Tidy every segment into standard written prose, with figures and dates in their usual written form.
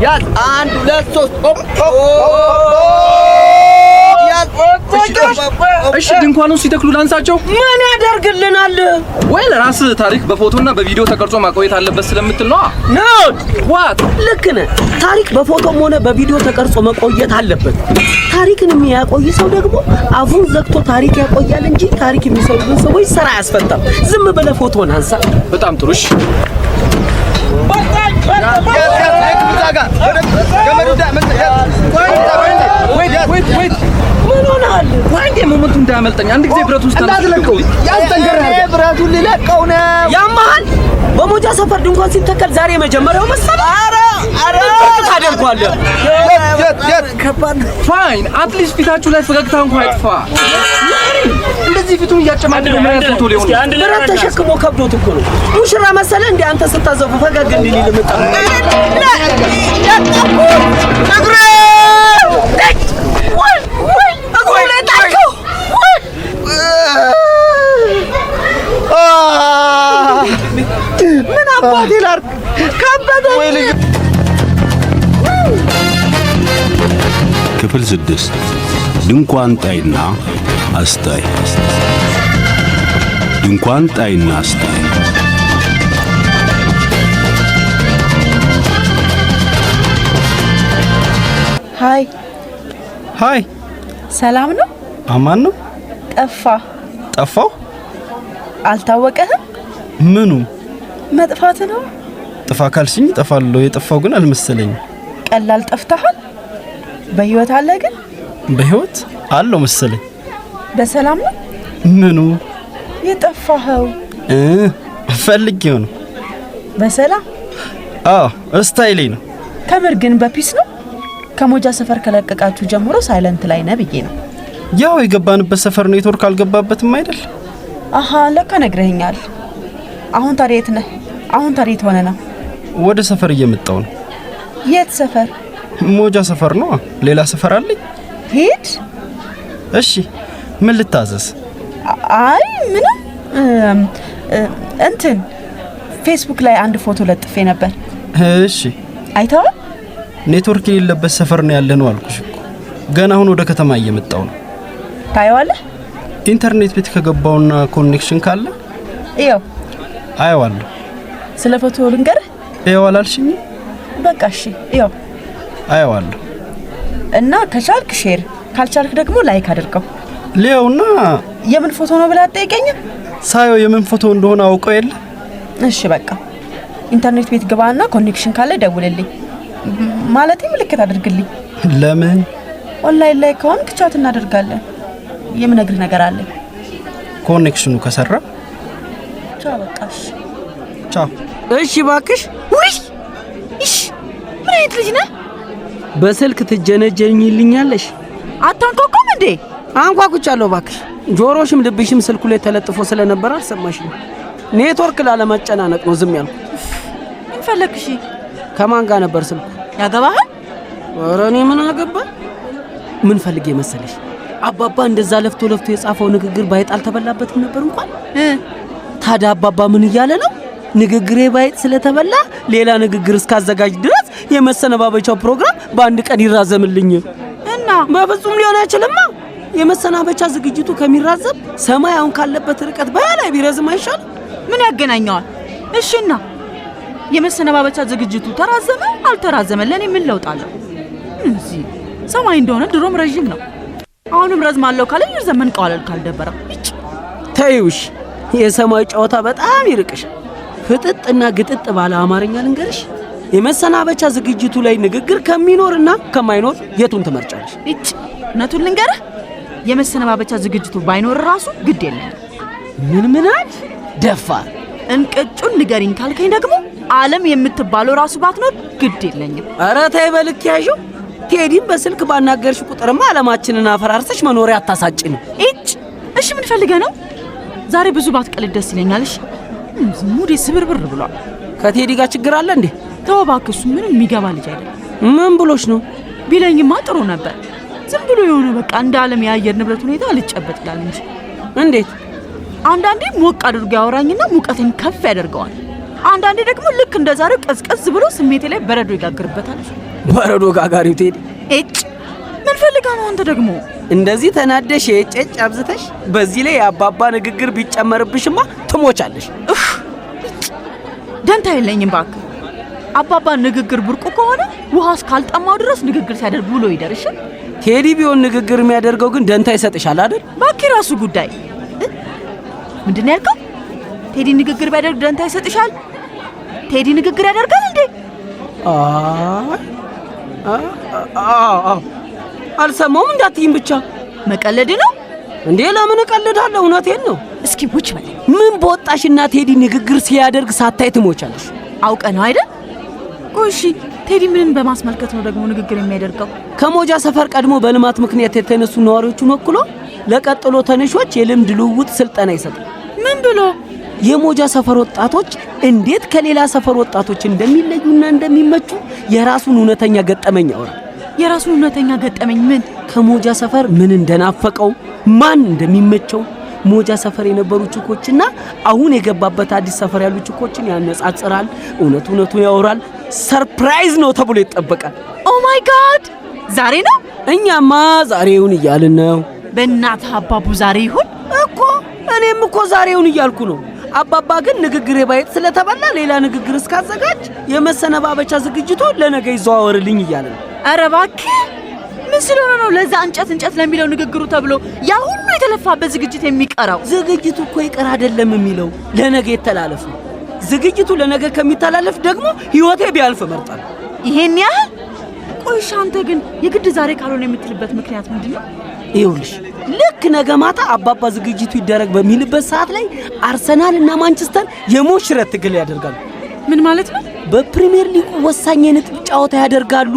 ያዝ 1 2 3 እሺ ድንኳኑን ሲተክሉ ላንሳቸው ምን ያደርግልናል? ወይ ለራስ ታሪክ በፎቶና በቪዲዮ ተቀርጾ ማቆየት አለበት ስለምትል ነው? ዋት ልክ ነህ። ታሪክ በፎቶም ሆነ በቪዲዮ ተቀርጾ መቆየት አለበት። ታሪክን የሚያቆይ ሰው ደግሞ አፉን ዘግቶ ታሪክ ያቆያል እንጂ ታሪክ የሚሰሩትን ሰዎች ስራ ያስፈታም። ዝም ብለህ ፎቶን አንሳ። በጣም ጥሩ። እሺ wait ምን ሆነሃል? ወንዴ ሞመንቱ እንዳያመልጠኝ አንድ ጊዜ ብረቱ ውስጥ እንዳትለቀው ያንተንገራለ ብረቱን ልለቀው ነው ያማል። በሞጃ ሰፈር ድንኳን ሲተከል ዛሬ መጀመሪያው መሰለ። አረ ታደርጓለህ። ከባድ ፋይን አትሊስት ፊታችሁ ላይ ፈገግታ እንኳን አይጥፋ። እንደዚህ ፊቱን እያጨማደደ ምን አይነት ፎቶ ሊሆን ነው? ብረት ተሸክሞ ከብዶት እኮ ነው። ሙሽራ መሰለ እንዴ አንተ ስታዘፉ ፈገግ እንዲል ልምጣ እግሬ ምን አባቴ ላድርግ ከበደ ወይ ልጅ ክፍል 6 ድንኳን ጣይና አስታይ። ድንኳን ጣይና አስታይ። ሃይ ሰላም ነው? አማን ነው? ጠፋው? አልታወቀህም? ምኑ መጥፋት ነው? ጥፋ ካልሽኝ ጠፋለሁ። የጠፋው ግን አልመሰለኝም። ቀላል ጠፍተሃል? በህይወት አለ? ግን በህይወት አለው መሰለኝ። በሰላም ነው? ምኑ የጠፋኸው? ፈልጌው ነው። በሰላም? አዎ ስታይሌ ነው። ከምር ግን በፒስ ነው? ከሞጃ ሰፈር ከለቀቃችሁ ጀምሮ ሳይለንት ላይ ነው ብዬ ነው። ያው የገባንበት ሰፈር ኔትወርክ አልገባበትም አይደል? አሃ ለካ ነግረኸኛል። አሁን ታዲያ የት ነህ? አሁን ታዲያ የት ሆነ ነው? ወደ ሰፈር እየመጣው ነው። የት ሰፈር? ሞጃ ሰፈር ነው። ሌላ ሰፈር አለኝ። ሂድ። እሺ ምን ልታዘዝ? አይ ምንም እንትን ፌስቡክ ላይ አንድ ፎቶ ለጥፌ ነበር። እሺ አይተኸው? ኔትወርክ የሌለበት ሰፈር ነው ያለነው አልኩሽ እኮ። ገና አሁን ወደ ከተማ እየመጣው ነው። ታየዋለህ? ኢንተርኔት ቤት ከገባውና ኮኔክሽን ካለ ይኸው አየዋለሁ። ስለ ፎቶ ልንገርህ? ይኸው አላልሽኝ? በቃ እሺ ይኸው አየዋለሁ። እና ከቻልክ ሼር ካልቻልክ ደግሞ ላይክ አድርገው። ሊያውና የምን ፎቶ ነው ብለህ አትጠይቀኝም? ሳየው የምን ፎቶ እንደሆነ አውቀው የለ። እሺ በቃ ኢንተርኔት ቤት ግባና ኮኔክሽን ካለ ደውልልኝ። ማለቴ ምልክት አድርግልኝ። ለምን? ኦንላይን ላይ ከሆንክ ቻት እናደርጋለን። የምነግርህ ነገር አለ። ኮኔክሽኑ ከሰራ ቻው በቃሽ። ቻው። እሺ ባክሽ። ውይ እሺ ምን አይነት ልጅ ነህ? በስልክ ትጀነጀኝልኛለሽ? አታንኳኳም እንዴ? አንኳኩቻለሁ ባክሽ። ጆሮሽም ልብሽም ስልኩ ላይ ተለጥፎ ስለነበር አልሰማሽም። ኔትወርክ ላለማጨናነቅ ነው ዝም ያልኩት። ምን ፈለግሽ? ከማን ጋር ነበር ስልኩ? ያገባሃል? ኧረ እኔ ምን አገባ? ምን ፈልጌ መሰለሽ? አባባ እንደዛ ለፍቶ የጻፈው ንግግር ባይጣል ተበላበትም ነበር እንኳን። ታዲያ አባባ ምን እያለ ነው? ንግግሬ ባይጥ ስለተበላ ሌላ ንግግር እስካዘጋጅ ድረስ የመሰነባበቻው ፕሮግራም በአንድ ቀን ይራዘምልኝ እና በፍጹም ሊሆን አይችልም። የመሰናበቻ ዝግጅቱ ከሚራዘም ሰማይ አሁን ካለበት ርቀት በላይ ቢረዝም አይሻል? ምን ያገናኘዋል? እሺና የመሰነባበቻ ዝግጅቱ ተራዘመ አልተራዘመ ለኔ ምን ለውጣለሁ? እዚህ ሰማይ እንደሆነ ድሮም ረጅም ነው። አሁንም ረዝማለሁ ካለ ይርዘመን ቃል ካልደበረው እጭ ተይውሽ። የሰማይ ጨዋታ በጣም ይርቅሽ። ፍጥጥና ግጥጥ ባለ አማርኛ ልንገርሽ፣ የመሰናበቻ ዝግጅቱ ላይ ንግግር ከሚኖርና ከማይኖር የቱን ትመርጫለሽ? እጭ እውነቱን ልንገርህ፣ የመሰነባበቻ ዝግጅቱ ባይኖር ራሱ ግድ የለም። ምን አል ደፋር እንቅጩን ንገሪኝ ካልከኝ ደግሞ ዓለም የምትባለው ራሱ ባትኖር ግድ የለኝም። ኧረ ተይ በልክ ያዥው። ቴዲን በስልክ ባናገርሽ ቁጥርማ ዓለማችንን አፈራርሰሽ መኖሪያ አታሳጭኝ። እጭ እሺ ምን ፈልገህ ነው? ዛሬ ብዙ ባትቀልድ ደስ ይለኛል። እሺ ሙዴ ስብርብር ብሏል። ከቴዲ ጋር ችግር አለ እንዴ? ተው እባክህ፣ እሱ ምንም የሚገባ ልጅ አይደለም። ምን ብሎሽ ነው? ቢለኝማ ጥሩ ነበር። ዝም ብሎ የሆነ በቃ እንደ ዓለም የአየር ንብረት ሁኔታ ልጨበጥ ይላል እንጂ። እንዴት? አንዳንዴ ሞቅ አድርጎ ያወራኝና ሙቀቴን ከፍ ያደርገዋል። አንዳንዴ ደግሞ ልክ እንደዛሬው ቀዝቀዝ ብሎ ስሜቴ ላይ በረዶ ይጋግርበታል። በረዶ ጋጋሪው ቴዲ እጭ ምን ፈልጋ ነው አንተ ደግሞ እንደዚህ ተናደሽ የጨጭ አብዝተሽ? በዚህ ላይ የአባባ ንግግር ቢጨመርብሽማ ትሞቻለሽ። ደንታ የለኝም እባክህ። አባባ ንግግር ብርቁ ከሆነ ውሃ እስካልጠማው ድረስ ንግግር ሲያደርግ ውሎ ይደርሽ። ቴዲ ቢሆን ንግግር የሚያደርገው ግን ደንታ ይሰጥሻል አይደል? እባክህ ራሱ ጉዳይ። ምንድን ነው ያልከው? ቴዲ ንግግር ቢያደርግ ደንታ ይሰጥሻል? ቴዲ ንግግር ያደርጋል እንዴ? አልሰማውም እንዳትይም ብቻ። መቀለድ ነው እንዴ? ለምን እቀልዳለሁ? እውነቴን ነው። እስኪ ቡች በል። ምን በወጣሽና ቴዲ ንግግር ሲያደርግ ሳታይ ትሞቻለሽ? አውቀ ነው አይደል? እሺ ቴዲ ምንን በማስመልከት ነው ደግሞ ንግግር የሚያደርገው? ከሞጃ ሰፈር ቀድሞ በልማት ምክንያት የተነሱ ነዋሪዎችን ወክሎ ለቀጥሎ ተነሾች የልምድ ልውውጥ ስልጠና ይሰጣል። ምን ብሎ? የሞጃ ሰፈር ወጣቶች እንዴት ከሌላ ሰፈር ወጣቶች እንደሚለዩና እንደሚመቹ የራሱን እውነተኛ ገጠመኝ ያወራል። የራሱን እውነተኛ ገጠመኝ ምን? ከሞጃ ሰፈር ምን እንደናፈቀው፣ ማን እንደሚመቸው፣ ሞጃ ሰፈር የነበሩ ችኮችና አሁን የገባበት አዲስ ሰፈር ያሉ ችኮችን ያነጻጽራል። እውነቱን ያወራል። ሰርፕራይዝ ነው ተብሎ ይጠበቃል። ኦ ማይ ጋድ! ዛሬ ነው? እኛማ ዛሬውን እያልን ነው። በእናትህ አባቡ ዛሬ ይሁን እኮ። እኔም እኮ ዛሬውን እያልኩ ነው። አባባ ግን ንግግሬ ባይጥ ስለተበላ ሌላ ንግግር እስካዘጋጅ የመሰነባበቻ ዝግጅቱ ለነገ ይዘዋወርልኝ እያለ ነው። ኧረ እባክህ ምን ስለሆነ ነው ለዛ እንጨት ለሚለው ንግግሩ ተብሎ ያ ሁሉ የተለፋበት ዝግጅት የሚቀራው? ዝግጅቱ እኮ ይቀር አይደለም የሚለው ለነገ ይተላለፍ ነው። ዝግጅቱ ለነገ ከሚተላለፍ ደግሞ ህይወቴ ቢያልፍ እመርጣለሁ። ይሄን ያህል? ቆይሽ አንተ ግን የግድ ዛሬ ካልሆነ የምትልበት ምክንያት ምንድን ነው? ይኸውልሽ ልክ ነገ ማታ አባባ ዝግጅቱ ይደረግ በሚልበት ሰዓት ላይ አርሰናል እና ማንቸስተር የሞት ሽረት ትግል ያደርጋሉ። ምን ማለት ነው? በፕሪሚየር ሊጉ ወሳኝ የነጥብ ጨዋታ ያደርጋሉ።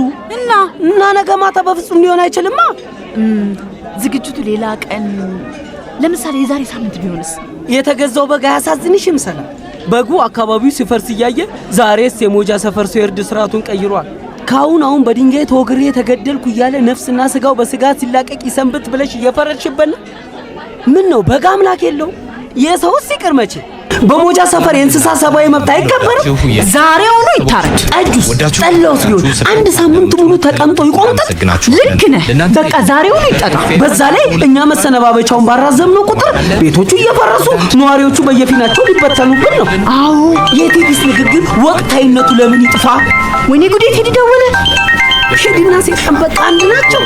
እና ነገ ማታ በፍጹም ሊሆን አይችልማ። ዝግጅቱ ሌላ ቀን፣ ለምሳሌ የዛሬ ሳምንት ቢሆንስ? የተገዛው በግ አያሳዝንሽም? ሰላም በጉ አካባቢው ሲፈርስ እያየ ዛሬስ የሞጃ ሰፈር ሰው የእርድ ስርዓቱን ቀይሯል። አሁን በድንጋይ ተወግሬ ተገደልኩ እያለ ነፍስና ስጋው በስጋት ሲላቀቅ ይሰንብት ብለሽ እየፈረድሽበት ነው። ምን ነው በግ አምላክ የለው? የሰውስ ይቅር መቼ በሞጃ ሰፈር የእንስሳ ሰብአዊ መብት አይከበርም? ዛሬውኑ ይታረድ። ጠጁስ ጠላውስ ቢሆን አንድ ሳምንት ሙሉ ተቀምጦ ይቆምጣል። ልክ ነህ። በቃ ዛሬውኑ ይጠጣ። በዛ ላይ እኛ መሰነባበቻውን ባራዘምነው ቁጥር ቤቶቹ እየፈረሱ ነዋሪዎቹ በየፊናቸው ሊበተኑብን ነው። አዎ የቴዲስ ንግግር ወቅታዊነቱ ለምን ይጥፋ? ወይኔ ጉዴ! ቴዲ ደወለ። ቴዲና ሴጣን በቃ አንድ ናቸው።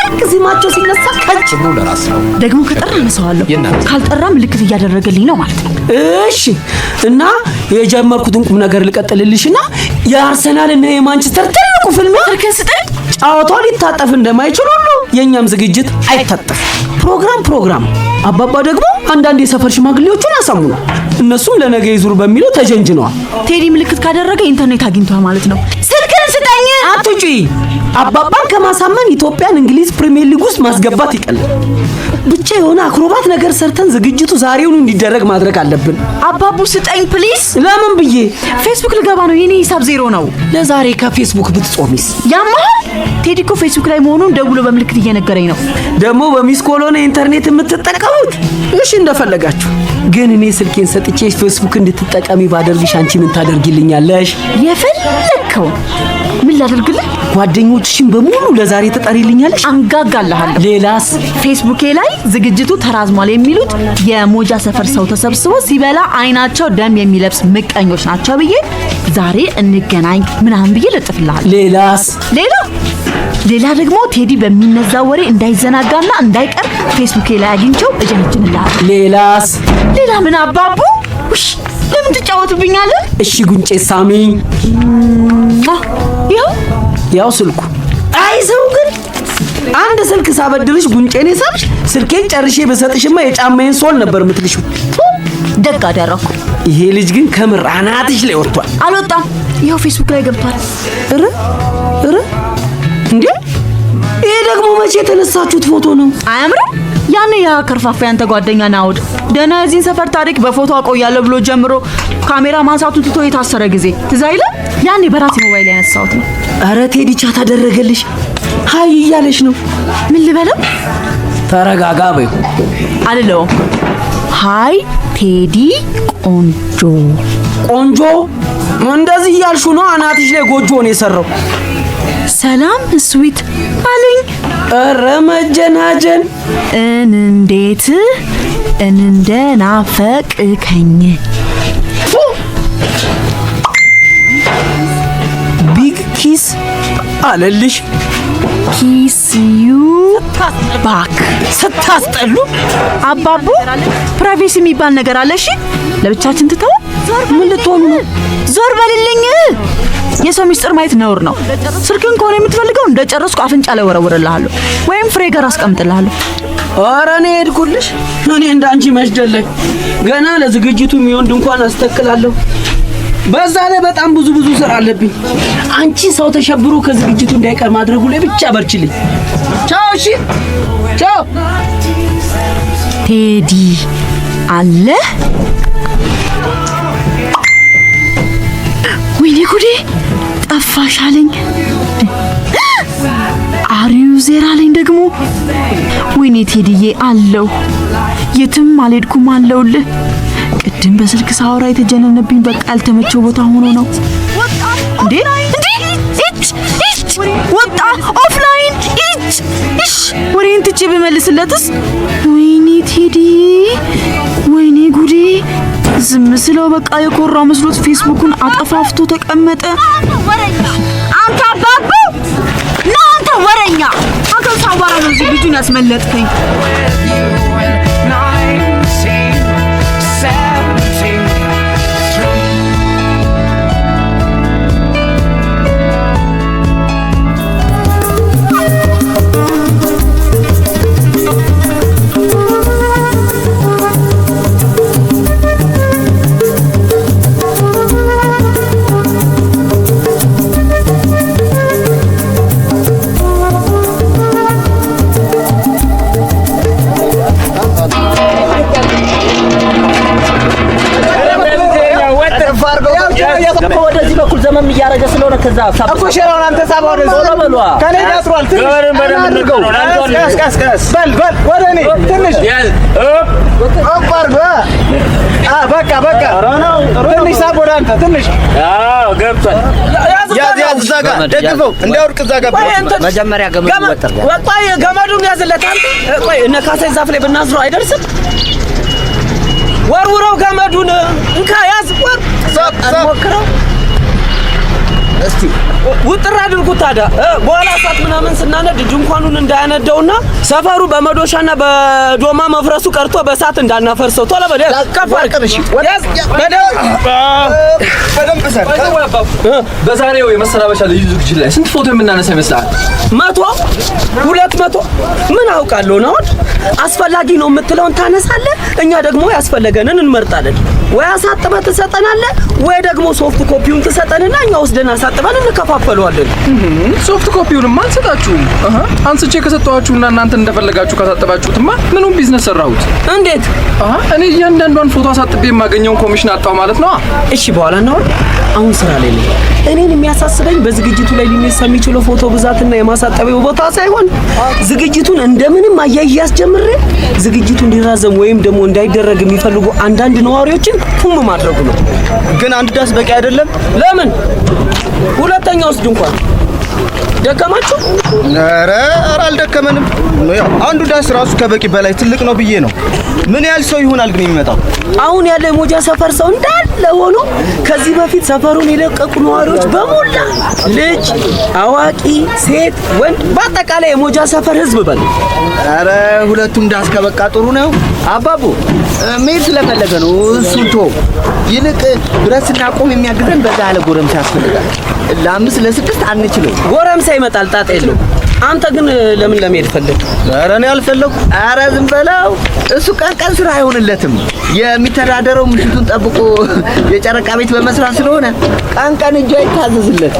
ልክ ዚማቸው ሲነሳ ከች ብሎ ለራስ ነው። ደግሞ ከጠራ አነሳዋለሁ፣ ካልጠራ ምልክት እያደረገልኝ ነው ማለት ነው። እሺ እና የጀመርኩትን ቁም ነገር ልቀጥልልሽና የአርሰናል እና የማንቸስተር ትልቁ ፍልሚያ እርክስጠን ጨዋታው ሊታጠፍ እንደማይችል ሁሉ የኛም ዝግጅት አይታጠፍ። ፕሮግራም አባባ ደግሞ አንዳንድ የሰፈር ሽማግሌዎችን ያሳሙናል። እነሱም ለነገ ይዙር በሚለው ተጀንጅነዋል። ቴዲ ምልክት ካደረገ ኢንተርኔት አግኝቷል ማለት ነው። ስልክህን ስጠኝ። አትጪ። አባባን ከማሳመን ኢትዮጵያን እንግሊዝ ፕሪሚየር ሊግ ውስጥ ማስገባት ይቀላል። ብቻ የሆነ አክሮባት ነገር ሰርተን ዝግጅቱ ዛሬውን እንዲደረግ ማድረግ አለብን። አባቡ ስጠኝ ፕሊዝ። ለምን ብዬ? ፌስቡክ ልገባ ነው። የኔ ሂሳብ ዜሮ ነው። ለዛሬ ከፌስቡክ ብትጾሚስ? ያማል። ቴዲ እኮ ፌስቡክ ላይ መሆኑን ደውሎ በምልክት እየነገረኝ ነው። ደግሞ በሚስ ኮሎኔ ኢንተርኔት የምትጠቀሙት? እሺ እንደፈለጋችሁ። ግን እኔ ስልኬን ሰጥቼ ፌስቡክ እንድትጠቀሚ ባደርግሽ አንቺ ምን ታደርጊልኛለሽ? የፈለከው። ምን ላደርግልህ? ጓደኞችሽን በሙሉ ለዛሬ ተጠሪልኛለሽ? አንጋጋለሃለሁ። ሌላስ? ፌስቡኬ ላይ ዝግጅቱ ተራዝሟል የሚሉት የሞጃ ሰፈር ሰው ተሰብስቦ ሲበላ አይናቸው ደም የሚለብስ ምቀኞች ናቸው ብዬ ዛሬ እንገናኝ ምናምን ብዬ ለጥፍልሃል። ሌላስ? ሌላ ደግሞ ቴዲ በሚነዛ ወሬ እንዳይዘናጋና እንዳይቀር ፌስቡኬ ላይ አግኝቼው እጀንጅንልሃል። ሌላስ? ሌላ ምን አባቡ? ውሽ ለምን ትጫወትብኛለህ? እሺ ጉንጬ ሳሚ። ያው ስልኩ አይዘው። ግን አንድ ስልክ ሳበድርሽ ጉንጬን የሳብሽ፣ ስልኬን ጨርሼ በሰጥሽማ የጫማዬን ሶል ነበር የምትልሽው። ደግ አደረኩ። ይሄ ልጅ ግን ከምር አናትሽ ላይ ወጥቷል። አልወጣም። ይኸው ፌስቡክ ላይ ገብቷል። እረ እንዴ! ይሄ ደግሞ መቼ የተነሳችሁት ፎቶ ነው? አያምርም? ያኔ ያ ከርፋፋ ያንተ ጓደኛ ናውድ ደህና የዚህን ሰፈር ታሪክ በፎቶ አቆያለሁ ብሎ ጀምሮ ካሜራ ማንሳቱን ትቶ የታሰረ ጊዜ ትዝ አይልም? ያኔ በራሴ ሞባይል ያነሳሁት ነው። አረ ቴዲ ቻት አደረገልሽ? ሃይ እያለሽ ነው። ምን ልበለው? ተረጋጋ በይ። አልለውም። ሃይ ቴዲ ቆንጆ ቆንጆ እንደዚህ ያልሹ ነው አናትሽ ላይ ጎጆ ነው የሰራው። ሰላም ስዊት አለኝ። ኧረ መጀናጀን እንዴት እንደናፈቅከኝ ቢግ ኪስ አለልሽ። ኪስ ዩ ባክ ስታስጠሉ አባቡ ፕራይቬሲ የሚባል ነገር አለ። እሺ ለብቻችን ትተው ምን ልትሆኑ ነው? ዞር በልልኝ። የሰው ሚስጥር ማየት ነውር ነው። ስልክን ከሆነ የምትፈልገው እንደጨረስኩ አፍንጫ ላይ ወረውርልሃለሁ ወይም ፍሬ ጋር አስቀምጥልሃለሁ። ኧረ እኔ ሄድኩልሽ። እኔ እንዳንቺ መሽደለኝ ገና ለዝግጅቱ የሚሆን ድንኳን አስተክላለሁ። በዛ ላይ በጣም ብዙ ስራ አለብኝ። አንቺ ሰው ተሸብሮ ከዝግጅቱ እንዳይቀር ማድረጉ ላይ ብቻ በርችልኝ። ቻው። እሺ ቻው። ቴዲ አለ። ወይኔ ጉዴ ጠፋሽ አለኝ። አሪው ዜራ ላይ ደግሞ ወይኔ ቴዲዬ አለው። የትም አልሄድኩም አለውልህ። ቅድም በስልክ ሳወራ የተጀነነብኝ በቃ ያልተመቸው ቦታ ሆኖ ነው። እንዴ ወጣ ኦፍላይን እሽ ወሬን ትቼ ብመልስለትስ? ወይኔ ቴዲ ወይኔ ጉዴ። ዝም ስለው በቃ የኮራ መስሎት ፌስቡኩን አጠፋፍቶ ተቀመጠ። አንተ አባቡ ነው አንተ ወረኛ። አንተ ሳባራ ነው እዚህ ልጁን ያስመለጥከኝ። ወደዚህ በኩል ዘመም እያረገ ስለሆነ ከዛ እኮ ሸራውን አንተ ሳባ ወደዚህ በሏ ከኔ ያስሯል። ቀስ በል ወደ እኔ ትንሽ በቃ ትንሽ ሳብ ወደ አንተ ትንሽ ገብቷል። ያዝ እዛ ጋር ደግፈው እንዳይወርቅ እዛ ጋር መጀመሪያ ገመዱን ወጥር። ቆይ ገመዱን ያዝለት አንተ። ቆይ እነ ካሳይ ዛፍ ላይ ብናስረው አይደርስም? ወርውረው ገመዱን እንካ ያዝ። ሞክረው እስቲ ውጥር አድርጉት። ታዲያ በኋላ እሳት ምናምን ስናነድ ድንኳኑን እንዳያነደውና ሰፈሩ በመዶሻና በዶማ መፍረሱ ቀርቶ በእሳት እንዳናፈርሰው ቶሎ በል ከፍ አድርግ። በደንብ ሰር። በዛሬው የመሰናበቻ ልዩ ዝግጅት ላይ ስንት ፎቶ የምናነሳ ይመስላል? 100 200 ምን አውቃለሁ ነው። አስፈላጊ ነው የምትለውን ታነሳለህ፣ እኛ ደግሞ ያስፈልገንን እንመርጣለን። ወይ አሳጥበህ ትሰጠናለህ ወይ ደግሞ ሶፍት ኮፒውን ትሰጠንና እኛ ወስደን አሳጥበን እንከፋፈለዋለን። ሶፍት ኮፒውን አንሰጣችሁም። አንስቼ ከሰጠኋችሁና እናንተ እንደፈለጋችሁ ካሳጥባችሁትማ ምኑን ቢዝነስ ሰራሁት? እንዴት? እኔ እያንዳንዷን ፎቶ አሳጥቤ የማገኘውን ኮሚሽን አጣው ማለት ነው። እሺ በኋላ ነው። አሁን ስራ ላይ ነኝ። እኔን የሚያሳስበኝ በዝግጅቱ ላይ ሊነሳ የሚችለው ፎቶ ብዛትና የማሳጠቢያው ቦታ ሳይሆን ዝግጅቱን እንደምንም አያያዝ ጀምሬ ዝግጅቱ እንዲራዘም ወይም ደግሞ እንዳይደረግ የሚፈልጉ አንዳንድ ነዋሪዎችን ፉም ማድረጉ ነው። ግን አንድ ዳስ በቂ አይደለም። ለምን? ሁለተኛው ውስጥ ድንኳን ደከማችሁ? ኧረ አልደከመንም። ያው አንዱ ዳስ ራሱ ከበቂ በላይ ትልቅ ነው ብዬ ነው። ምን ያህል ሰው ይሆናል ግን የሚመጣው? አሁን ያለ የሞጃ ሰፈር ሰው እንዳለ ሆኖ ከዚህ በፊት ሰፈሩን የለቀቁ ነዋሪዎች በሙላ ልጅ፣ አዋቂ፣ ሴት፣ ወንድ በአጠቃላይ የሞጃ ሰፈር ህዝብ በል። ኧረ ሁለቱም ዳስ ከበቃ ጥሩ ነው። አባቡ መሄድ ስለፈለገ ነው እሱን ተው። ይልቅ ብረት ስናቆም የሚያግዘን በዛ ያለ ጎረምሳ ያስፈልጋል። ለ5 ለ6 አንችለው። ጎረምሳ ይመጣል፣ ጣጣ የለው። አንተ ግን ለምን ለመሄድ ፈለግ? ኧረ እኔ አልፈለኩ። ኧረ ዝም በለው። እሱ ቀን ስራ አይሆንለትም። የሚተዳደረው ምሽቱን ጠብቆ የጨረቃ ቤት በመስራት ስለሆነ ቀን እጁ አይታዘዝለት።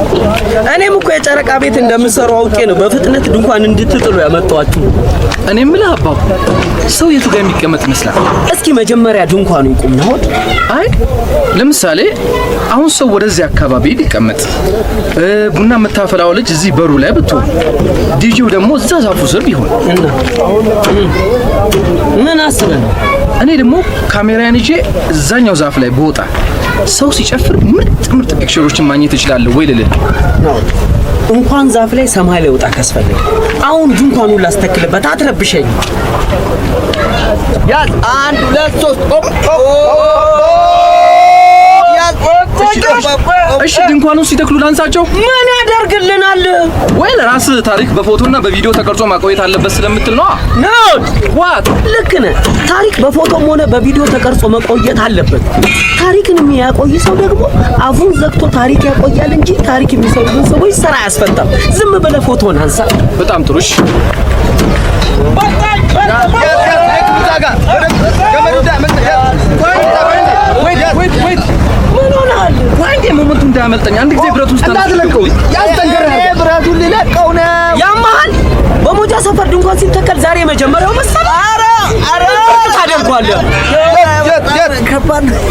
እኔም እኮ የጨረቃ ቤት እንደምሰሩ አውቄ ነው በፍጥነት ድንኳን እንድትጥሉ ያመጣኋችሁ። እኔ የምልህ አባቡ ሰው የቱ ጋር የሚቀመጥ ይመስላል? እስኪ መጀመሪያ ድንኳኑ ይቁም ነው። አይ ለምሳሌ አሁን ሰው ወደዚህ አካባቢ ቢቀመጥ፣ ቡና የምታፈላው ልጅ እዚህ በሩ ላይ ብትሆን፣ ዲጂው ደግሞ እዛ ዛፉ ስር ቢሆን ምን አስበህ ነው? እኔ ደግሞ ካሜራዬን ይዤ እዛኛው ዛፍ ላይ ብወጣ ሰው ሲጨፍር ምርጥ ፒክቸሮችን ማግኘት ይችላል ወይ ልልህ ነው። እንኳን ዛፍ ላይ ሰማይ ላይ ወጣ ካስፈልግ አሁን ድንኳኑን ላስተክልበት አትረብሸኝ። ያዝ 1 2 3 እሺ ድንኳኑን ሲተክሉ ላንሳቸው ምን ያደርግልናል? ወይ ለራስ ታሪክ በፎቶና በቪዲዮ ተቀርጾ ማቆየት አለበት ስለምትል ነው። ዋት ልክ ነህ። ታሪክ በፎቶም ሆነ በቪዲዮ ተቀርጾ መቆየት አለበት። ታሪክን የሚያቆይ ሰው ደግሞ አፉን ዘግቶ ታሪክ ያቆያል እንጂ ታሪክ የሚሰሩ ሰዎች ስራ ያስፈታል። ዝም ብለህ ፎቶን አንሳ። በጣም ጥሩ። እሺ ምን ሆነሃል? ዋንዴ ሞመንቱ እንዳያመልጠኝ አንድ ጊዜ ብረቱ ውስጥ እንዳትለቀው። ብረቱን ልለቀው ነው። ያማሃል። በሞጃ ሰፈር ድንኳን ሲተከል ዛሬ መጀመሪያው መሰለህ። ኧረ ታደርጓለህ።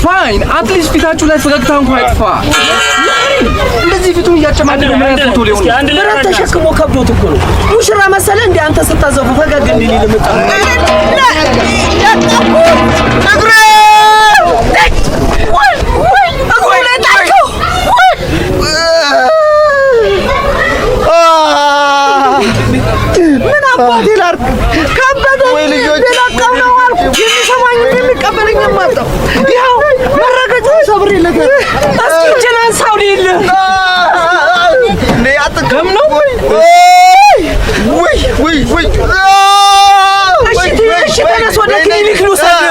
ፋይን አትሊስት ፊታችሁ ላይ ፈገግታ እንኳን አይጥፋ። እንደዚህ ፊቱን እያጨማደደ ማለት ፎቶ ሊሆን ብረት ተሸክሞ ከብዶት እኮ ነው። ሙሽራ መሰለህ እንደ አንተ ስታዘፉ ፈገግ እንዲል ልምጣ ምን አባቴ ላድርግ? ከበደ ወይ ልጆች ለቀው ነው አልኩ። የሚሰማኝ የሚቀበለኝ ማጣው ያው መረገጫ ሰብሬለታል። እስኪ እጅን አንሳው ሊል እንዴ አጥቅም ነው ወይ እሺ ተነስ ወደ ክሊኒክ ልውሰድ።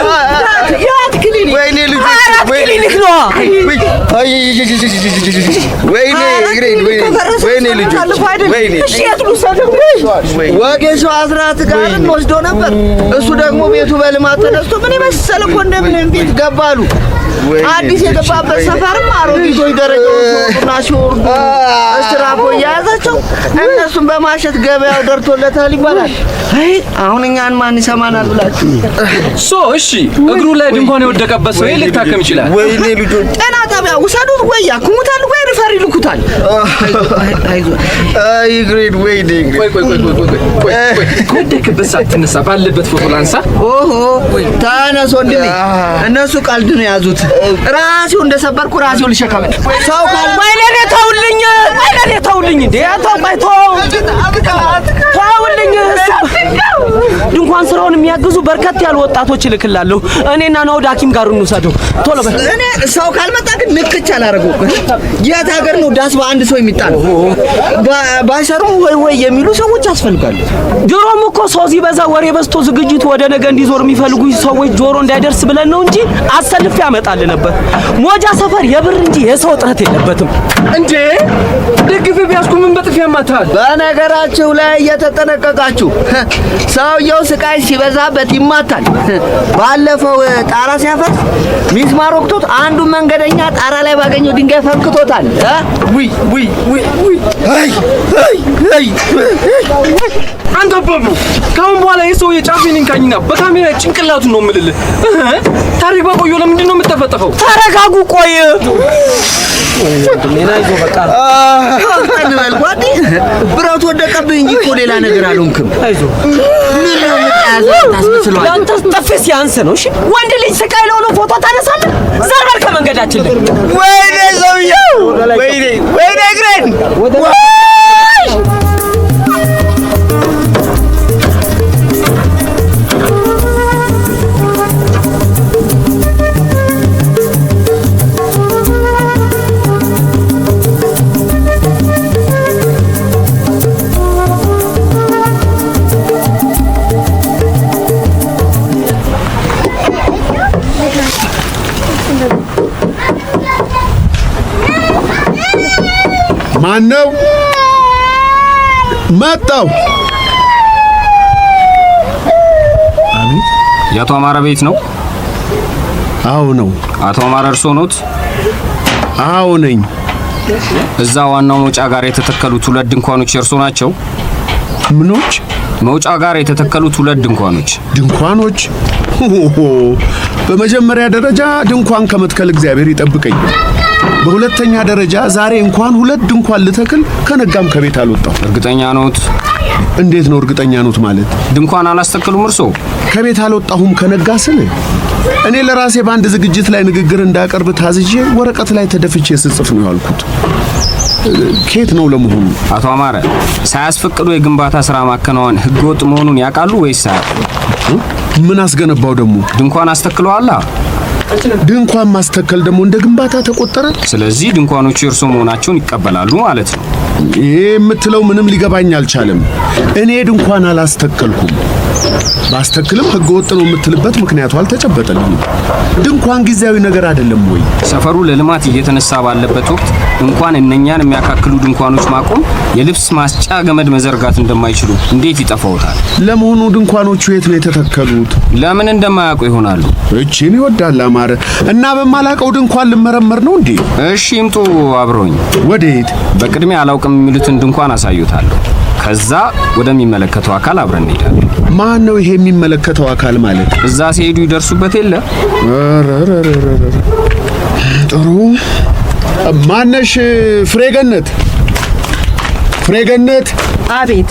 ያት ክሊኒክ ወይኔ ልጆች ክሊኒክ ነው። ወይኔ ልጆች ወይኔ እሺ የት ልውሰድ? ወጌሻው አስራት ጋር እንወስደው ነበር። እሱ ደግሞ ቤቱ በልማት ተነስቶ ምን የመሰለ ኮንዶሚኒየም ቤት ገባሉ። አዲስ የገባበት ሰፈርም አሮጊቶች ደረጃውና ሲወርዱ እስራፎ እያያዛቸው እነሱን በማሸት ገበያው ደርቶለታል ይባላል። አይ አሁን እኛን ማን ይሰማናል ብላችሁ እሺ እግሩ ላይ ድንኳን የወደቀበት ሰው ሊታከም ይችላል። ወይኔ ልጆች ጤና ጣቢያ ውሰዱት ወይ ያክሙታል ወይ ሪፈር ይልኩታል። አይ ግሬድ ወይኔ ከወደቀበት ሳትነሳ ባለበት ፎቶ ላንሳ። ኦሆ ተነስ ወንድሜ። እነሱ ቀልድ ነው ያዙት። ራሴው እንደሰበርኩ ራሴው ልሸከም። ሰው ወይኔ ተውልኝ እንዴ ተውልኝ። ድንኳን ስራውን የሚያግዙ በርከት ያሉ ወጣቶች እልክላለሁ። እኔና ነው ሐኪም ጋር እንውሰደው ቶሎ በል። እኔ ሰው ካልመጣ ግን ንክች አላረገው። የት ሀገር ነው ዳስ በአንድ ሰው የሚጣለው? ባይሰሩ ወይ የሚሉ ሰዎች ያስፈልጋሉ። ድሮም እኮ ሰው ሲበዛ ወሬ በዝቶ ዝግጅቱ ወደ ነገ እንዲዞር የሚፈልጉ ሰዎች ጆሮ እንዳይደርስ ብለን ነው እንጂ አሰልፍ ያመጣል ነበር። ሞጃ ሰፈር የብር እንጂ የሰው እጥረት የለበትም። እንዴ ደግፍ ቢያስኩ ምን በጥፊ ያማታል? በነገራችሁ ላይ እየተጠነቀቃችሁ ሰውየው ስቃይ ሲበዛበት ይማታል። ባለፈው ጣራ ሲያፈርስ ሚስማር ወቅቶት አንዱ መንገደኛ ጣራ ላይ ባገኘው ድንጋይ ፈንክቶታል። አንተ አባቡ ካሁን በኋላ የሰው የጫፌን እንካኝና በካሜራ ጭንቅላቱን ነው የምልልህ። ታሪክ ባቆየው ለምንድን ነው የምትጠፈጠፈው? ተረጋጉ። ቆይ ሌላ ይዞ በቃ አንበል ጓዴ ብረቱ ወደቀብህ እንጂ እኮ ሌላ ነገር አልሆንክም። አይዞ ምን ነው የምታያዘው? ታስመስሏል። ያንተ ጥፍስ ያንስ ነው። እሺ ወንድ ልጅ ስቃይ ለሆነ ፎቶ ታነሳለህ? ዘርበል ከመንገዳችን ላይ ወይኔ ሰውዬው ወይኔ እግሬን ማነው መጣው? አቤት። የአቶ አማረ ቤት ነው? አዎ ነው። አቶ አማረ እርሶ ኖት? አዎ ነኝ። እዛ ዋናው መውጫ ጋር የተተከሉት ሁለት ድንኳኖች እርሶ ናቸው? ምኖች? መውጫ ጋር የተተከሉት ሁለት ድንኳኖች። ድንኳኖች? በመጀመሪያ ደረጃ ድንኳን ከመትከል እግዚአብሔር ይጠብቀኝ። በሁለተኛ ደረጃ ዛሬ እንኳን ሁለት ድንኳን ልተክል ከነጋም ከቤት አልወጣሁ። እርግጠኛ ኖት? እንዴት ነው እርግጠኛ ኖት ማለት? ድንኳን አላስተከሉም እርሶ? ከቤት አልወጣሁም ከነጋ ስል እኔ ለራሴ በአንድ ዝግጅት ላይ ንግግር እንዳቀርብ ታዝዤ ወረቀት ላይ ተደፍቼ ስጽፍ ነው ያልኩት። ከየት ነው ለመሆኑ? አቶ አማረ ሳያስፈቅዱ የግንባታ ስራ ማከናወን ህገወጥ መሆኑን ያውቃሉ ወይስ አያውቁም? ምን አስገነባው ደግሞ? ድንኳን አስተክለዋል። ድንኳን ማስተከል ደግሞ እንደ ግንባታ ተቆጠረ? ስለዚህ ድንኳኖቹ የእርሶ መሆናቸውን ይቀበላሉ ማለት ነው? ይሄ የምትለው ምንም ሊገባኝ አልቻለም። እኔ ድንኳን አላስተከልኩም። ባስተክልም ህገወጥ ነው የምትልበት ምክንያቱ አልተጨበጠልኝም። ድንኳን ጊዜያዊ ነገር አይደለም ወይ? ሰፈሩ ለልማት እየተነሳ ባለበት ወቅት እንኳን እነኛን የሚያካክሉ ድንኳኖች ማቆም የልብስ ማስጫ ገመድ መዘርጋት እንደማይችሉ እንዴት ይጠፋውታል? ለመሆኑ ድንኳኖቹ የት ነው የተተከሉት? ለምን እንደማያውቁ ይሆናሉ። እቺን ይወዳል አማረ እና በማላቀው ድንኳን ልመረመር ነው እንዴ? እሺ ይምጡ አብሮኝ። ወዴት? በቅድሚያ አላውቅም የሚሉትን ድንኳን አሳዩታለሁ። ከዛ ወደሚመለከተው አካል አብረን እንሄዳለን። ማን ነው ይሄ የሚመለከተው አካል ማለት? እዛ ሲሄዱ ይደርሱበት የለ? ጥሩ። ማነሽ? ፍሬገነት። ፍሬገነት። አቤት።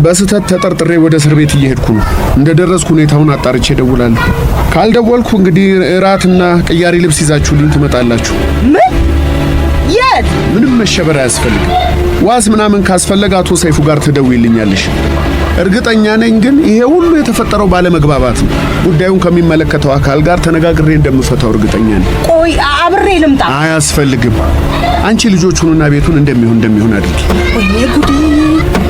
በስተት ተጠርጥሬ ወደ እስር ቤት እየሄድኩ ነው። እንደደረስኩ ሁኔታውን አጣርቼ እደውላለሁ። ካልደወልኩ እንግዲህ እራትና ቅያሪ ልብስ ይዛችሁልኝ ትመጣላችሁ። ምን? የት? ምንም መሸበር አያስፈልግም። ዋስ ምናምን ካስፈለገ አቶ ሰይፉ ጋር ትደውይልኛለሽ። እርግጠኛ ነኝ ግን ይሄ ሁሉ የተፈጠረው ባለመግባባት ነው። ጉዳዩን ከሚመለከተው አካል ጋር ተነጋግሬ እንደምፈታው እርግጠኛ ነኝ። ቆይ አብሬ ልምጣ? አያስፈልግም። አንቺ ልጆቹንና ቤቱን እንደሚሆን አድርጊ። ወይኔ ጉዴ!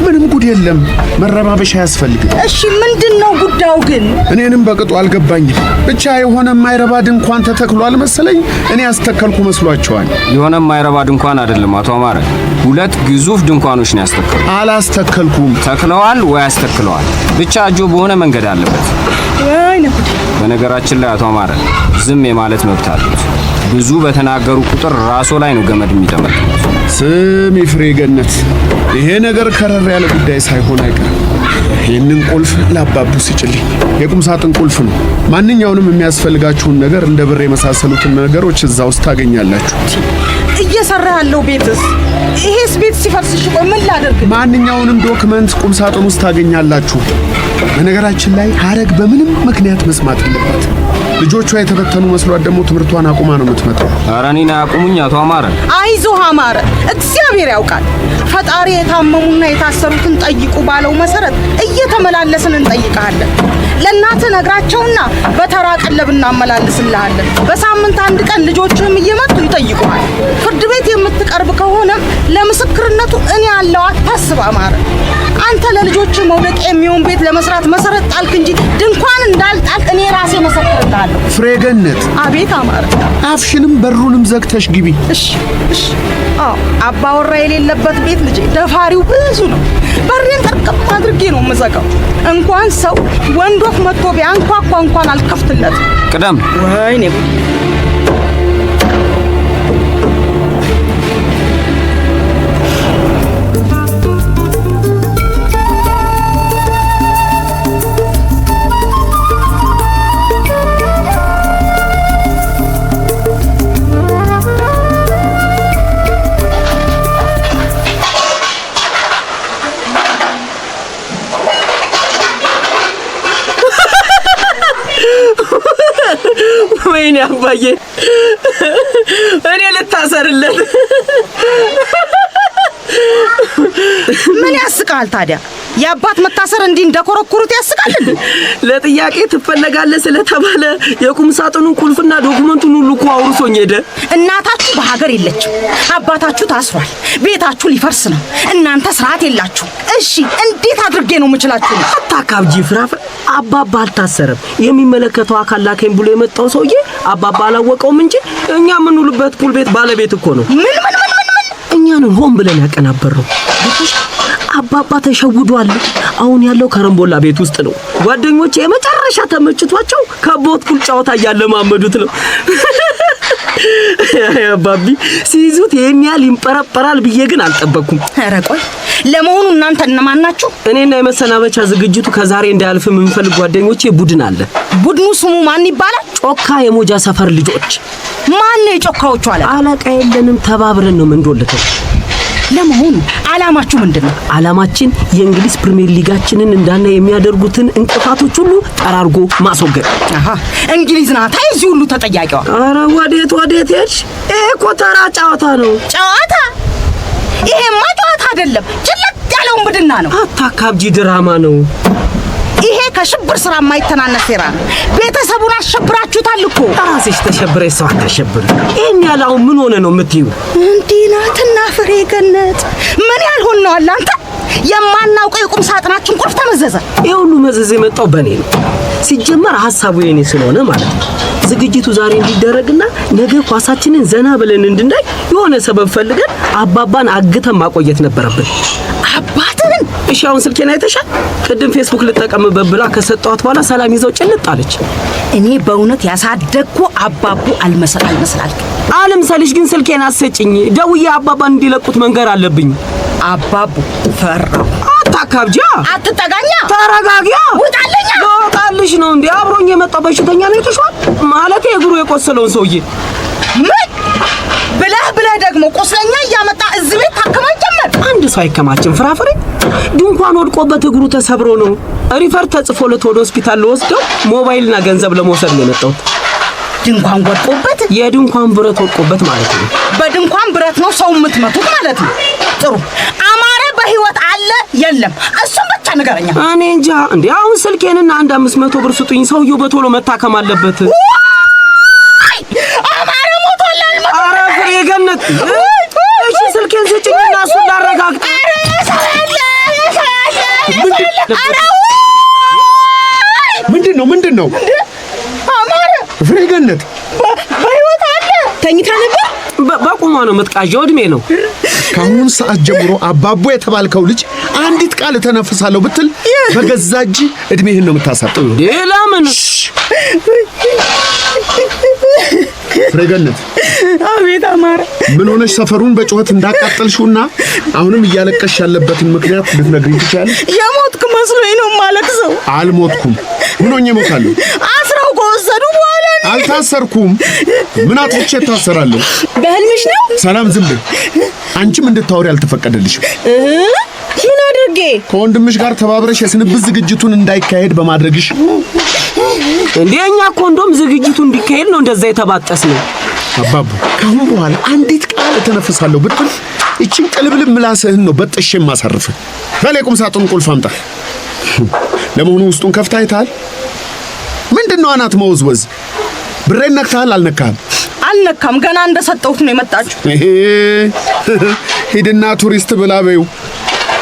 ምንም ጉድ የለም። መረባበሽ አያስፈልግም። እሺ ምንድነው ጉዳዩ ግን? እኔንም በቅጡ አልገባኝም። ብቻ የሆነ የማይረባ ድንኳን ተተክሏል መሰለኝ። እኔ ያስተከልኩ መስሏቸዋል። የሆነ የማይረባ ድንኳን አይደለም አቶ አማረ፣ ሁለት ግዙፍ ድንኳኖች ነው ያስተከሉ። አላስተከልኩም። ተክለዋል ወይ አስተክለዋል? ብቻ እጆ በሆነ መንገድ አለበት። ወይኔ ጉዴ! በነገራችን ላይ አቶ አማረ ዝም የማለት መብት አሉት። ብዙ በተናገሩ ቁጥር ራሶ ላይ ነው ገመድ የሚጠመጥሙት። ስሚ ፍሬገነት፣ ይሄ ነገር ከረር ያለ ጉዳይ ሳይሆን አይቀርም። ይህንን ቁልፍ ላባቡ ስጭልኝ። የቁም ሳጥን ቁልፍ ነው። ማንኛውንም የሚያስፈልጋችሁን ነገር እንደ ብር የመሳሰሉትን ነገሮች እዛ ውስጥ ታገኛላችሁ። እየሰራ ያለው ቤትስ? ይሄስ ቤት ሲፈርስሽ ምን ላደርግ? ማንኛውንም ዶክመንት ቁም ሳጥን ውስጥ ታገኛላችሁ። በነገራችን ላይ ሐረግ በምንም ምክንያት መስማት የለባት። ልጆቿ የተበተኑ መስሏት ደግሞ ትምህርቷን አቁማ ነው የምትመጣው። ኧረ እኔን አያቁሙኝ አቶ አማረ። አይዞህ አማረ፣ እግዚአብሔር ያውቃል። ፈጣሪ የታመሙና የታሰሩትን ጠይቁ ባለው መሰረት እየተመላለስን እንጠይቃለን። ለእናትህ ነግራቸውና በተራ ቀለብ እናመላልስልሃለን። በሳምንት አንድ ቀን ልጆችህም እየመጡ ይጠይቁሃል። ፍርድ ቤት የምትቀርብ ከሆነም ለምስክርነቱ እኔ ያለው አታስብ አማረ። አንተ ለልጆች መውደቅ የሚሆን ቤት ለመስራት መሰረት ጣልክ እንጂ ድንኳን እንዳልጣልክ እኔ ራሴ መሰክርልሃለሁ። ፍሬገነት። አቤት አማረ። አፍሽንም በሩንም ዘግተሽ ግቢ። እሺ። አባወራ የሌለበት ቤት ልጄ ደፋሪው ብዙ ነው። በሬን ጠርቅም አድርጌ ነው የምዘጋው። እንኳን ሰው ወንድ ወፍ መጥቶ ቢያንኳኳ እንኳን አልከፍትለትም። ቅደም። ወይኔ ወይኔ አባዬ፣ እኔ ልታሰርለት። ምን ያስቃል ታዲያ? የአባት መታሰር እንዲህ እንደኮረኩሩት ያስቃል እንዴ? ለጥያቄ ትፈለጋለህ ስለተባለ የቁም ሳጥኑን ቁልፍና ዶክመንቱን ሁሉ እኮ አውርሶኝ ሄደ። እናታችሁ በሀገር የለችም፣ አባታችሁ ታስሯል፣ ቤታችሁ ሊፈርስ ነው፣ እናንተ ስርዓት የላችሁ። እሺ እንዴት አድርጌ ነው የምችላችሁ? አታካብጂ ፍራፍሬ። አባባ አልታሰረም። የሚመለከተው አካል ላከኝ ብሎ የመጣው ሰውዬ አባባ አላወቀውም እንጂ እኛ የምንውልበት ፑል ቤት ባለቤት እኮ ነው። ምን እኛንን ሆን ብለን ያቀናበርነው። አባባ ተሸውዷል። አሁን ያለው ከረምቦላ ቤት ውስጥ ነው። ጓደኞቼ የመጨረሻ ተመችቷቸው ከቦት ፑል ጨዋታ እያለማመዱት ነው። አባቢ ሲይዙት ይሄን ያህል ይንጠረጠራል ብዬ ግን አልጠበቅኩም። ኧረ ቆይ ለመሆኑ እናንተ እነማን ናችሁ? እኔና የመሰናበቻ ዝግጅቱ ከዛሬ እንዳያልፍ የምንፈልግ ጓደኞቼ ቡድን አለ። ቡድኑ ስሙ ማን ይባላል? ጮካ የሞጃ ሰፈር ልጆች። ማን ነው የጮካዎቹ አለቃ? አለቃ የለንም፣ ተባብረን ነው የምንዶልተው። ለመሆኑ ዓላማችሁ ምንድነው? ዓላማችን የእንግሊዝ ፕሪሚየር ሊጋችንን እንዳና የሚያደርጉትን እንቅፋቶች ሁሉ ጠራርጎ ማስወገድ። አሃ እንግሊዝ ናት እዚህ ሁሉ ተጠያቂዋ። ኧረ ወዴት ሄድሽ? እኮ ተራ ጨዋታ ነው። ጨዋታ? ይሄማ ጨዋታ አይደለም፣ ጭልጥ ያለው ውንብድና ነው። አታካብጂ፣ ድራማ ነው። ይሄ ከሽብር ስራ የማይተናነስ ሴራ ነው። ቤተሰቡን አሸብራችሁታል እኮ። ራስሽ ተሸብረሽ ሰው አታሸብሪ። ይሄን ያለው ምን ሆነ ነው የምትይው? እንዲህ ናትና ፍሬ ገነት ምን ያልሆን ነው አለ አንተ። የማናውቀው የቁም ሳጥናችን ቁልፍ ተመዘዘ። ይሄ ሁሉ መዘዝ የመጣው በኔ ነው። ሲጀመር ሐሳቡ የኔ ስለሆነ ማለት ነው። ዝግጅቱ ዛሬ እንዲደረግና ነገ ኳሳችንን ዘና ብለን እንድናይ የሆነ ሰበብ ፈልገን አባባን አግተን ማቆየት ነበረብን። አባትን? እሺ አሁን ስልኬን አይተሻል? ቅድም ፌስቡክ ልጠቀምበት ብላ ከሰጠኋት በኋላ ሰላም ይዘው ጭልጥ አለች። እኔ በእውነት ያሳደግኩ አባቡ አልመስላል። አልምሰልሽ ግን ስልኬን አሰጭኝ። ደውዬ አባባን እንዲለቁት መንገር አለብኝ። አባቡ ፈራው። አታካብጂ። አትጠጋኛ። ተረጋጊያ። ውጣልኛ። ወጣልሽ ነው እንዴ? አብሮኝ የመጣው በሽተኛ ነው የተሻለ ማለት እግሩ የቆሰለውን ሰውዬ ምን ብለህ ደግሞ ቁስለኛ እያመጣ እዚህ ቤት ታከማች ጀመር። አንድ ሰው አይከማችም። ፍራፍሬ ድንኳን ወድቆበት እግሩ ተሰብሮ ነው ሪፈር ተጽፎለት ወደ ሆስፒታል ለወስደው ሞባይልና ገንዘብ ለመውሰድ ነው የመጣው። ድንኳን ወድቆበት? የድንኳን ብረት ወድቆበት ማለት ነው። በድንኳን ብረት ነው ሰው የምትመቱት ማለት ነው። ጥሩ አማረ በህይወት አለ የለም? እሱን ብቻ ንገረኛ። እኔ እንጃ እንዴ። አሁን ስልኬንና 500 ብር ስጡኝ። ሰውየው በቶሎ መታከም አለበት። አማረ ሞቷል አልሞት? ኧረ ፍሬ ገነት እሺ ስልኬን ስጭኝና እሱን ላረጋግጥ። ምንድን ነው? አማረ ፍሬ ገነት በህይወት አለ? ተኝታ ነበር? በቁሟ ነው የምትቃዠው። እድሜ ነው። ከአሁን ሰዓት ጀምሮ አባቦ የተባልከው ልጅ አንዲት ቃል ተነፍሳለሁ ብትል በገዛ እጅ እድሜህን ነው የምታሳጠው። ለምን? ፍሬ ገነት። አቤት አማረ። ምን ሆነሽ ሰፈሩን በጩኸት እንዳቃጠልሽውና አሁንም እያለቀሽ ያለበትን ምክንያት ልትነግሪኝ ትችያለሽ? የሞትክ መስሎኝ ነው የማለቅሰው። አልሞትኩም። ምን ሆኜ እሞታለሁ? አስረው ከወሰዱ በኋላ አልታሰርኩም። ምን አጥፍቼ እታሰራለሁ? በህልምሽ ነው? ሰላም ዝም በይ። አንቺም እንድታወሪ አልተፈቀደልሽም። ምን አድርጌ? ከወንድምሽ ጋር ተባብረሽ የስንብት ዝግጅቱን እንዳይካሄድ በማድረግሽ። እንደኛ ኮንዶም ዝግጅቱ እንዲካሄድ ነው እንደዛ የተባጠስ ነው። አባቡ ካሁን በኋላ አንዲት ቃል ተነፍሳለሁ ብትል እቺን ቅልብልብ ምላስህን ነው በጥሼ ማሳርፍ። ፈለቁም ሳጥን ቁልፍ አምጣ። ለመሆኑ ውስጡን ከፍታ አይተሃል? ምንድነው አናት መወዝወዝ? ብሬን ነክተሃል? አልነካህም? አልነካም። ገና እንደሰጠሁት ነው የመጣችሁ። ሂድና ቱሪስት ብላ በይው።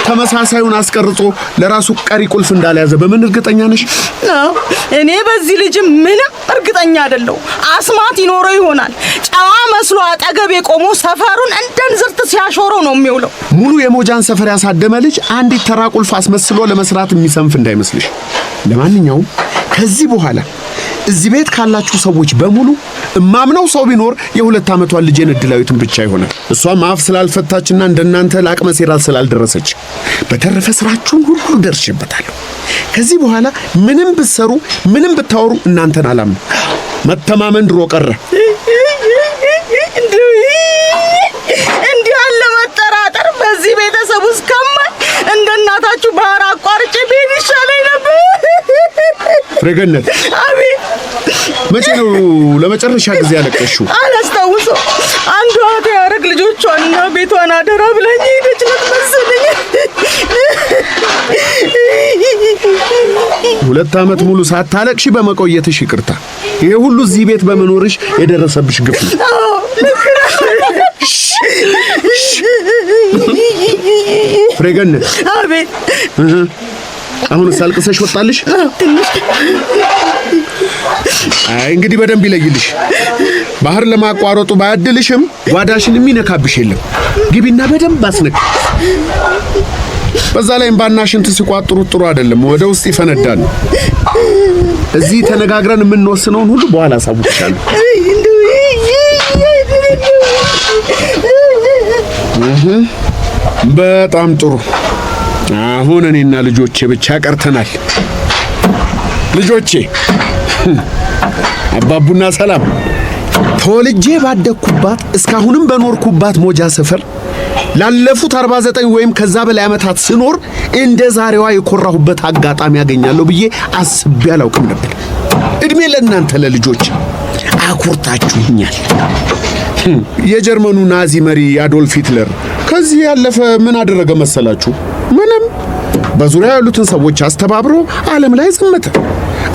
ተመሳሳዩን አስቀርጾ ለራሱ ቀሪ ቁልፍ እንዳልያዘ በምን እርግጠኛ ነሽ? እኔ በዚህ ልጅ ምንም እርግጠኛ አይደለሁ። አስማት ይኖረው ይሆናል። ጨዋ መስሎ አጠገብ የቆመው ሰፈሩን እንደንዝርት ሲያሾረው ነው የሚውለው። ሙሉ የሞጃን ሰፈር ያሳደመ ልጅ አንዲት ተራ ቁልፍ አስመስሎ ለመስራት የሚሰንፍ እንዳይመስልሽ። ለማንኛውም ከዚህ በኋላ እዚህ ቤት ካላችሁ ሰዎች በሙሉ እማምነው ሰው ቢኖር የ2 ዓመቷን ልጄን እድላዊትን ብቻ ይሆናል። እሷም አፍ ስላልፈታችና እንደናንተ ለአቅመ ሴራ ስላልደረሰች። በተረፈ ስራችሁን ሁሉ ደርሼበታለሁ። ከዚህ በኋላ ምንም ብትሰሩ ምንም ብታወሩ እናንተን አላምነው። መተማመን ድሮ ቀረ። እንዲህ ያለ መጠራጠር በዚህ ቤተሰብ ውስጥ ከማይ እንደ እናታችሁ ባህር አቋርጬ ቤት ይሻለኝ ነበር። ፍሬ ገነት። አቤት። መቼ ነው ለመጨረሻ ጊዜ ያለቀሽው? አላስታውሰው። አንዷ ያረግ ልጆቿንና ቤቷን አደራ ብላኝ ሄደች ነው መሰለኝ። 2 ዓመት ሙሉ ሳታለቅሽ በመቆየትሽ ይቅርታ። ይሄ ሁሉ እዚህ ቤት በመኖርሽ የደረሰብሽ ግፍ ነው። ፍሬ ገነት። አቤት። አሁን ሳልቅሰሽ ወጣልሽ? አይ እንግዲህ በደንብ ይለይልሽ። ባህር ለማቋረጡ ባያድልሽም ጓዳሽን የሚነካብሽ የለም። ግቢና በደንብ አስነክ። በዛ ላይ እንባና ሽንት ሲቋጥሩት ጥሩ አይደለም፣ ወደ ውስጥ ይፈነዳል። እዚህ ተነጋግረን የምንወስነውን ሁሉ በኋላ አሳውቅሻለሁ። በጣም ጥሩ። አሁን እኔና ልጆቼ ብቻ ቀርተናል። ልጆቼ አባቡና ሰላም፣ ተወልጄ ባደግኩባት እስካሁንም በኖርኩባት ሞጃ ሰፈር ላለፉት 49 ወይም ከዛ በላይ ዓመታት ስኖር እንደ ዛሬዋ የኮራሁበት አጋጣሚ ያገኛለሁ ብዬ አስቤ አላውቅም ነበር። እድሜ ለእናንተ ለልጆች አኩርታችሁኛል። የጀርመኑ ናዚ መሪ አዶልፍ ሂትለር ከዚህ ያለፈ ምን አደረገ መሰላችሁ? ምንም። በዙሪያ ያሉትን ሰዎች አስተባብሮ ዓለም ላይ ዘመተ።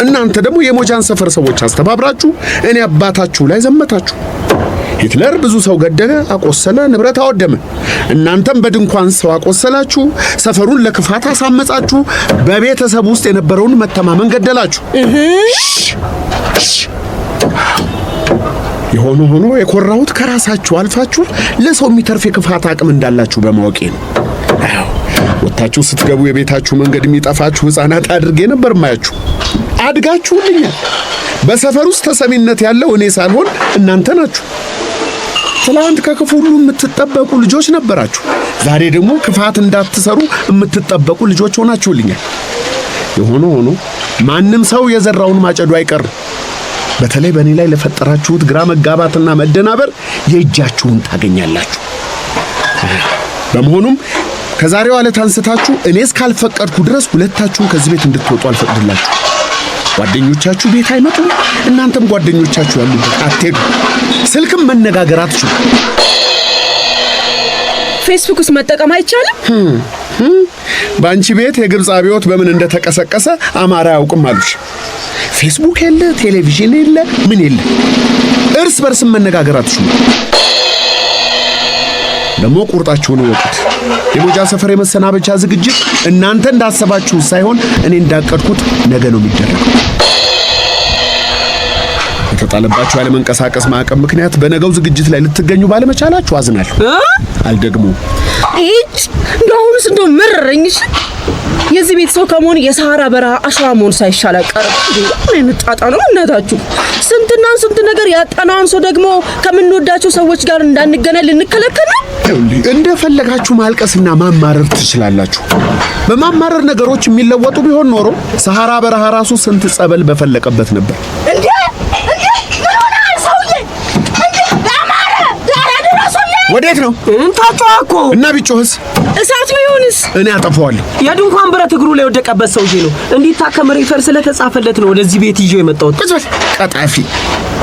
እናንተ ደግሞ የሞጃን ሰፈር ሰዎች አስተባብራችሁ እኔ አባታችሁ ላይ ዘመታችሁ። ሂትለር ብዙ ሰው ገደለ፣ አቆሰለ፣ ንብረት አወደመ። እናንተም በድንኳን ሰው አቆሰላችሁ፣ ሰፈሩን ለክፋት አሳመጻችሁ፣ በቤተሰብ ውስጥ የነበረውን መተማመን ገደላችሁ። የሆነ ሆኖ የኮራሁት ከራሳችሁ አልፋችሁ ለሰው የሚተርፍ የክፋት አቅም እንዳላችሁ በማወቄ ነው። ወጣችሁ ስትገቡ የቤታችሁ መንገድ የሚጠፋችሁ ሕፃናት አድርጌ ነበር ማያችሁ። አድጋችሁልኛል። በሰፈር ውስጥ ተሰሚነት ያለው እኔ ሳልሆን እናንተ ናችሁ። ትላንት ከክፉ ሁሉ የምትጠበቁ ልጆች ነበራችሁ። ዛሬ ደግሞ ክፋት እንዳትሰሩ የምትጠበቁ ልጆች ሆናችሁልኛል። የሆነ ሆኖ ማንም ሰው የዘራውን ማጨዱ አይቀርም። በተለይ በእኔ ላይ ለፈጠራችሁት ግራ መጋባትና መደናበር የእጃችሁን ታገኛላችሁ። በመሆኑም ከዛሬው ዕለት አንስታችሁ እኔ እስካልፈቀድኩ ድረስ ሁለታችሁን ከዚህ ቤት እንድትወጡ አልፈቅድላችሁ። ጓደኞቻችሁ ቤት አይመጡም፣ እናንተም ጓደኞቻችሁ ያሉበት አትሄዱ። ስልክም መነጋገር አትችሉ። ፌስቡክስ መጠቀም አይቻልም? በአንቺ ቤት የግብፅ አብዮት በምን እንደተቀሰቀሰ አማራ ያውቅም አሉሽ። ፌስቡክ የለ፣ ቴሌቪዥን የለ፣ ምን የለ። እርስ በርስም መነጋገር አትችሉ። ደግሞ ቁርጣችሁን ወጡት። የሞጃ ሰፈር የመሰናበቻ ዝግጅት እናንተ እንዳሰባችሁ ሳይሆን እኔ እንዳቀድኩት ነገ ነው የሚደረገው። የተጣለባችሁ ያለ መንቀሳቀስ ማዕቀብ ምክንያት በነገው ዝግጅት ላይ ልትገኙ ባለመቻላችሁ አዝናለሁ። አልደግሞ እንደውስ እንደው መረረኝሽ። የዚህ ቤት ሰው ከመሆን የሰሃራ በረሃ አሸዋ መሆን ሳይሻል አይቀርም። ምን ጣጣ ነው እናታችሁ? ስንትና ስንት ነገር ያጣናን ሰው ደግሞ ከምንወዳቸው ሰዎች ጋር እንዳንገናኝ ልንከለከል ነው። እንደፈለጋችሁ ማልቀስና ማማረር ትችላላችሁ። በማማረር ነገሮች የሚለወጡ ቢሆን ኖሮ ሰሃራ በረሃ ራሱ ስንት ጸበል በፈለቀበት ነበር። ወዴት ነው? እንታጣቆ እና ቢጮህስ? እሳት ቢሆንስ? እኔ አጠፋዋለሁ። የድንኳን ብረት እግሩ ላይ ወደቀበት ሰውዬ ነው እንዲታከም ሪፈር ስለተጻፈለት ነው ወደዚህ ቤት ይዤው የመጣሁት። ቀጣፊ።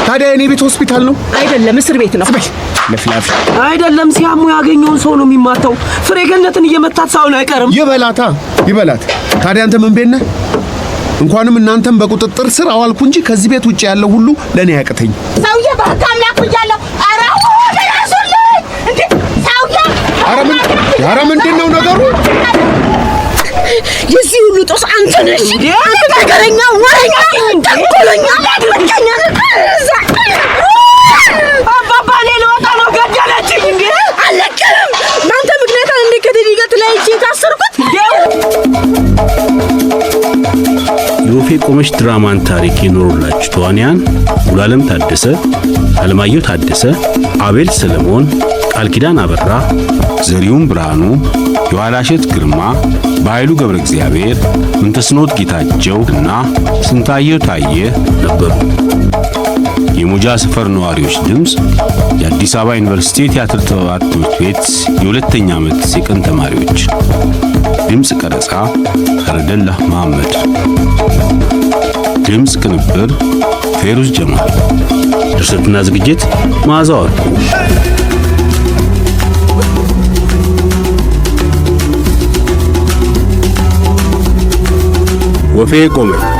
ታዲያ የኔ ቤት ሆስፒታል ነው? አይደለም፣ እስር ቤት ነው። ለፍላፊ አይደለም፣ ሲያሙ ያገኘውን ሰው ነው የሚማታው። ፍሬ ገነትን እየመታት ሳይሆን አይቀርም። ይበላት። ታዲያ አንተ ምን ቤት ነህ? እንኳንም እናንተም በቁጥጥር ስር አዋልኩ እንጂ ከዚህ ቤት ውጪ ያለው ሁሉ ለኔ ያቀተኝ። ሰውዬ በህግ አምላክ ብያለሁ። ኧረ ምንድነው ነገሩ? የዚህ ሁሉ ጦስ አንተ ነሽ። አንተ ነገረኛ፣ ወረኛ፣ ተንኮለኛ፣ አድርገኛ ነህ። አባባ ሌላ ወጣ ነው ገደለችኝ እንዴ? አለቀም። በአንተ ምክንያት አንዴ ከትዲገት ላይ እጄ ታሰርኩት። የወፌ ቆመች ድራማን ታሪክ የኖሩላችሁ ተዋንያን ሙሉዓለም ታደሰ፣ አለማየሁ ታደሰ፣ አቤል ሰለሞን፣ ቃል ኪዳን አበራ፣ ዘሪሁን ብርሃኑ፣ የኋላሸት ግርማ፣ በኃይሉ ገብረ እግዚአብሔር፣ ምንተስኖት ጌታቸው እና ስንታየው ታየ ነበሩ። የሞጃ ሰፈር ነዋሪዎች ድምፅ የአዲስ አበባ ዩኒቨርሲቲ ቲያትር ጥበባት ትምህርት ቤት የሁለተኛ ዓመት የቀን ተማሪዎች ድምፅ ቀረጻ ረደላህ መሐመድ፣ ድምፅ ቅንብር ፌሩዝ ጀማል፣ ድርሰትና ዝግጅት መዓዛ ወርቁ። ወፌ ቆመች